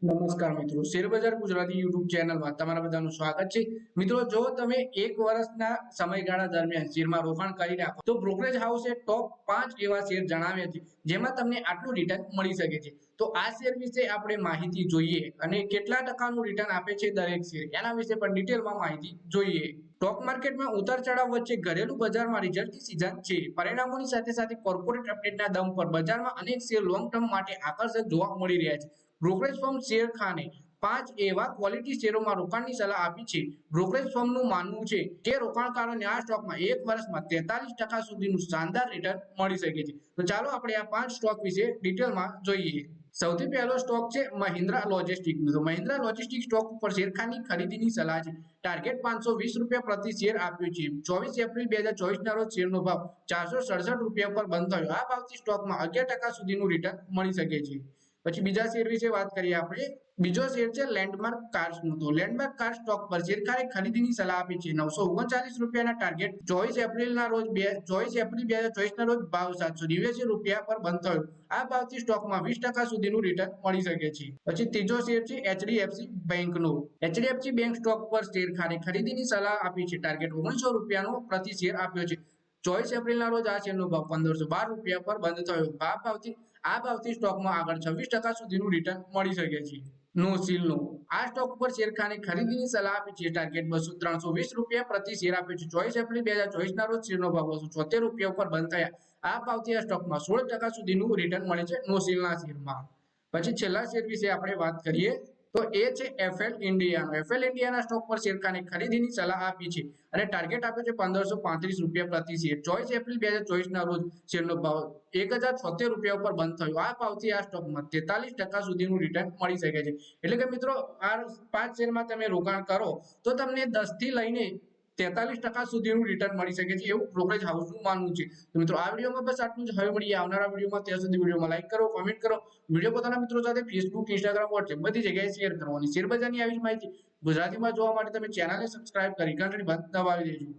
નમસ્કાર મિત્રો, શેરબજાર ગુજરાતી યુટ્યુબ ચેનલમાં તમારા બધાનું સ્વાગત છે। મિત્રો, જો તમે એક વર્ષના સમયગાળા દરમિયાન શેરમાં રોકાણ કરી રાખો તો બ્રોકરેજ હાઉસે ટોપ 5 એવા શેર જણાવ્યા છે જેમાં તમને આટલું રિટર્ન મળી શકે છે। તો આ શેર વિશે આપણે માહિતી જોઈએ અને કેટલા ટકાનું રિટર્ન આપે છે દરેક શેર, એના વિશે પણ ડિટેલમાં માહિતી જોઈએ। સ્ટોક માર્કેટમાં ઉતાર ચઢાવ વચ્ચે ઘરેલું બજારમાં રિઝલ્ટની સિઝન છે। પરિણામોની સાથે સાથે કોર્પોરેટ અપડેટના દમ પર બજારમાં અનેક શેર લોંગ ટર્મ માટે આકર્ષક જોવા મળી રહ્યા છે। બ્રોકરેજ ફર્મ શેરખાને 5 એવા ક્વોલિટી શેરોમાં રોકાણની સલાહ આપી છે। બ્રોકરેજ ફર્મનું માનવું છે કે રોકાણકારોને આ સ્ટોકમાં એક વર્ષમાં 43% સુધીનું શાનદાર રિટર્ન મળી શકે છે। તો ચાલો આપણે આ 5 સ્ટોક વિશે ડિટેલમાં જોઈએ। સૌથી પહેલો સ્ટોક છે મહિન્દ્રા લોજિસ્ટિક્સ। તો મહિન્દ્રા લોજિસ્ટિક્સ સ્ટોક ઉપર શેરખાની ખરીદીની સલાહ છે। ટાર્ગેટ ₹520 પ્રતિ શેર આપ્યું છે। 24 એપ્રિલ 2024 ના રોજ શેરનો ભાવ ₹467 પર બંધ થયો। આ ભાવથી સ્ટોકમાં 11% સુધીનું રિટર્ન મળી શકે છે। પછી બીજા શેર વિશે વાત કરીએ આપણે। બીજો શેર છે લેન્ડમાર્ક કાર્સનો। તો લેન્ડમાર્ક કાર્સ સ્ટોક પર શેરખાને ખરીદીની સલાહ આપી છે। ₹939 ના ટાર્ગેટ 24 એપ્રિલ 2024 ના રોજ ભાવ ₹789 પર બંધ થયો। આ ભાવથી સ્ટોકમાં 20% સુધીનું રિટર્ન મળી શકે છે। પછી ત્રીજો શેર છે એચડીએફસી બેંકનો। એચડીએફસી બેંક સ્ટોક પર શેરખાને ખરીદીની સલાહ આપી છે। ટાર્ગેટ ₹1900 નો પ્રતિ શેર આપ્યો છે। 24 એપ્રિલના રોજ આ શેરનો ભાવ ₹1512 પર બંધ થયો। આ ભાવથી સ્ટોકમાં આગળ 26% સુધીનું રિટર્ન મળી શકે છે। નોસિલનો આ સ્ટોક પર શેરખાને ખરીદીની સલાહ આપી છે। ટાર્ગેટ ₹320 પ્રતિ શેર આપ્યો છે। 24 એપ્રિલ 2024 ના રોજ શેરનો ભાવ ₹276 પર બંધ થયા। આ ભાવથી આ સ્ટોકમાં 16% સુધીનું રિટર્ન મળે છે નોસિલના શેરમાં। પછી છેલ્લા શેર વિશે આપણે વાત કરીએ તો એ છે એફએલ ઇન્ડિયાનો। એફએલ ઇન્ડિયાના સ્ટોક પર શેરખાને ખરીદીની સલાહ આપી છે અને ટાર્ગેટ આપ્યો છે ₹1535 પ્રતિ શેર। 24 એપ્રિલ 2024 ના રોજ શેરનો ભાવ ₹1076 પર બંધ થયો। આ ભાવથી આ સ્ટોકમાં 43% સુધીનું રિટર્ન મળી શકે છે। એટલે કે મિત્રો, આ 5 શેરમાં તમે રોકાણ કરો તો તમને 10 થી લઈને 43% સુધીનું રિટર્ન મળી શકે છે એવું બ્રોકરેજ હાઉસનું માનવું છે। તો મિત્રો, આ વિડીયોમાં બસ આટલું જ। હવે મળીએ આવનારા વિડીયોમાં। ત્યાં સુધી વિડીયોમાં લાઈક કરો, કોમેન્ટ કરો, વિડીયો પોતાના મિત્રો સાથે ફેસબુક, ઇન્સ્ટાગ્રામ, વોટ્સએપ બધી જગ્યાએ શેર કરો અને શેરબજારની આવી જ માહિતી ગુજરાતીમાં જોવા માટે તમે ચેનલને સબસ્ક્રાઇબ કરી ઘંટડી દબાવી દેજો।